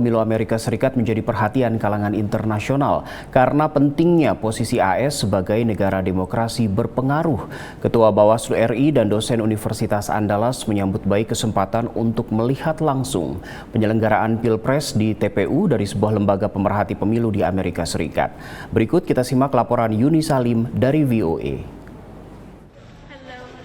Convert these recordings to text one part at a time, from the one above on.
pemilu Amerika Serikat menjadi perhatian kalangan internasional karena pentingnya posisi AS sebagai negara demokrasi berpengaruh. Ketua Bawaslu RI dan dosen Universitas Andalas menyambut baik kesempatan untuk melihat langsung penyelenggaraan Pilpres di TPU dari sebuah lembaga pemerhati pemilu di Amerika Serikat. Berikut kita simak laporan Yuni Salim dari VOA.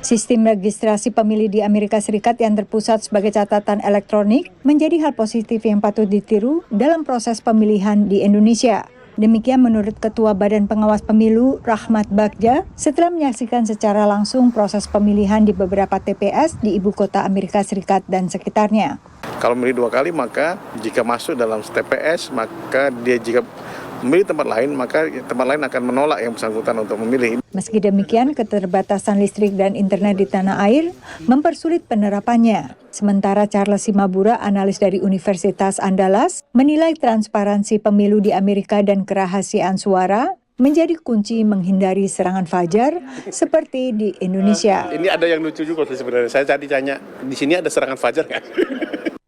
Sistem registrasi pemilih di Amerika Serikat yang terpusat sebagai catatan elektronik menjadi hal positif yang patut ditiru dalam proses pemilihan di Indonesia. Demikian menurut Ketua Badan Pengawas Pemilu Rahmat Bagja setelah menyaksikan secara langsung proses pemilihan di beberapa TPS di ibu kota Amerika Serikat dan sekitarnya. Kalau memilih 2 kali, maka jika masuk dalam TPS, maka dia jika memilih tempat lain, maka tempat lain akan menolak yang bersangkutan untuk memilih. Meski demikian, keterbatasan listrik dan internet di tanah air mempersulit penerapannya. Sementara Charles Simabura, analis dari Universitas Andalas, menilai transparansi pemilu di Amerika dan kerahasiaan suara menjadi kunci menghindari serangan fajar seperti di Indonesia. Ini ada yang lucu juga sebenarnya. Saya tadi tanya, di sini ada serangan fajar nggak?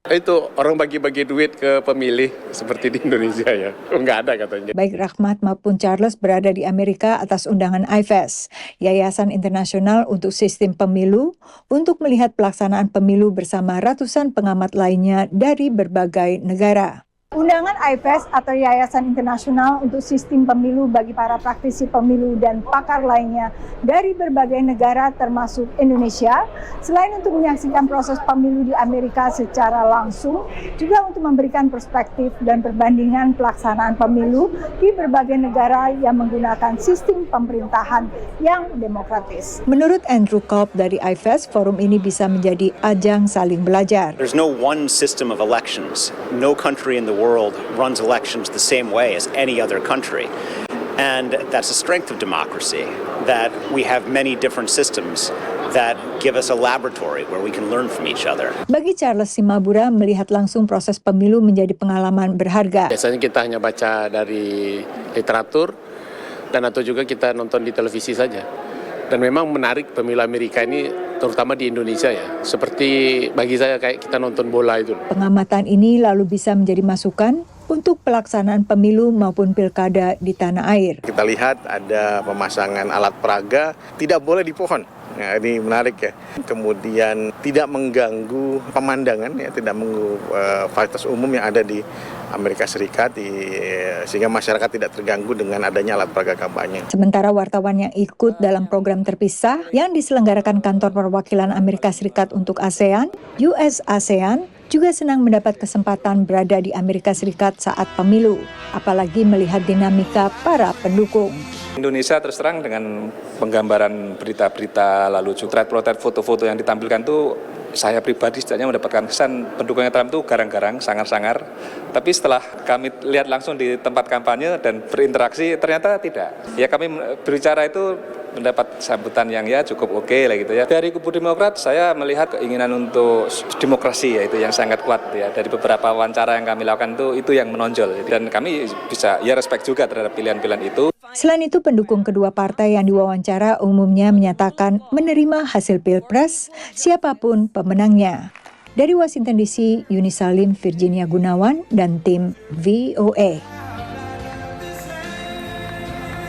Itu orang bagi-bagi duit ke pemilih seperti di Indonesia ya. Nggak ada katanya. Baik Rahmat maupun Charles berada di Amerika atas undangan IFES, Yayasan Internasional untuk Sistem Pemilu, untuk melihat pelaksanaan pemilu bersama ratusan pengamat lainnya dari berbagai negara. Undangan IFES atau Yayasan Internasional untuk Sistem Pemilu bagi para praktisi pemilu dan pakar lainnya dari berbagai negara termasuk Indonesia, selain untuk menyaksikan proses pemilu di Amerika secara langsung, juga untuk memberikan perspektif dan perbandingan pelaksanaan pemilu di berbagai negara yang menggunakan sistem pemerintahan yang demokratis. Menurut Andrew Cobb dari IFES, forum ini bisa menjadi ajang saling belajar. There's no one system of elections. No country in the world runs elections the same way as any other country. And that's the strength of democracy, that we have many different systems that give us a laboratory where we can learn from each other. Bagi Charles Simabura, melihat langsung proses pemilu menjadi pengalaman berharga. Biasanya kita hanya baca dari literatur dan atau juga kita nonton di televisi saja. Dan memang menarik pemilu Amerika ini, terutama di Indonesia ya. Seperti bagi saya kayak kita nonton bola itu. Pengamatan ini lalu bisa menjadi masukan untuk pelaksanaan pemilu maupun pilkada di tanah air. Kita lihat ada pemasangan alat peraga, tidak boleh di pohon. Nah, ini menarik ya. Kemudian tidak mengganggu pemandangan ya, tidak mengganggu fasilitas umum yang ada di Amerika Serikat sehingga masyarakat tidak terganggu dengan adanya alat peraga kampanye. Sementara wartawan yang ikut dalam program terpisah yang diselenggarakan kantor perwakilan Amerika Serikat untuk ASEAN, US ASEAN, juga senang mendapat kesempatan berada di Amerika Serikat saat pemilu, apalagi melihat dinamika para pendukung. Indonesia terus terang dengan penggambaran berita-berita lalu juga potret foto-foto yang ditampilkan tuh saya pribadi setidaknya mendapatkan kesan pendukungnya Trump itu garang-garang, sangar-sangar. Tapi setelah kami lihat langsung di tempat kampanye dan berinteraksi ternyata tidak. Ya kami berbicara itu mendapat sambutan yang ya cukup oke lah gitu ya. Dari kubu Demokrat saya melihat keinginan untuk demokrasi ya itu yang sangat kuat ya. Dari beberapa wawancara yang kami lakukan itu yang menonjol. Dan kami bisa ya respect juga terhadap pilihan-pilihan itu. Selain itu, pendukung kedua partai yang diwawancara umumnya menyatakan menerima hasil Pilpres siapapun pemenangnya. Dari Washington DC, Yuni Salim, Virginia Gunawan, dan tim VOA.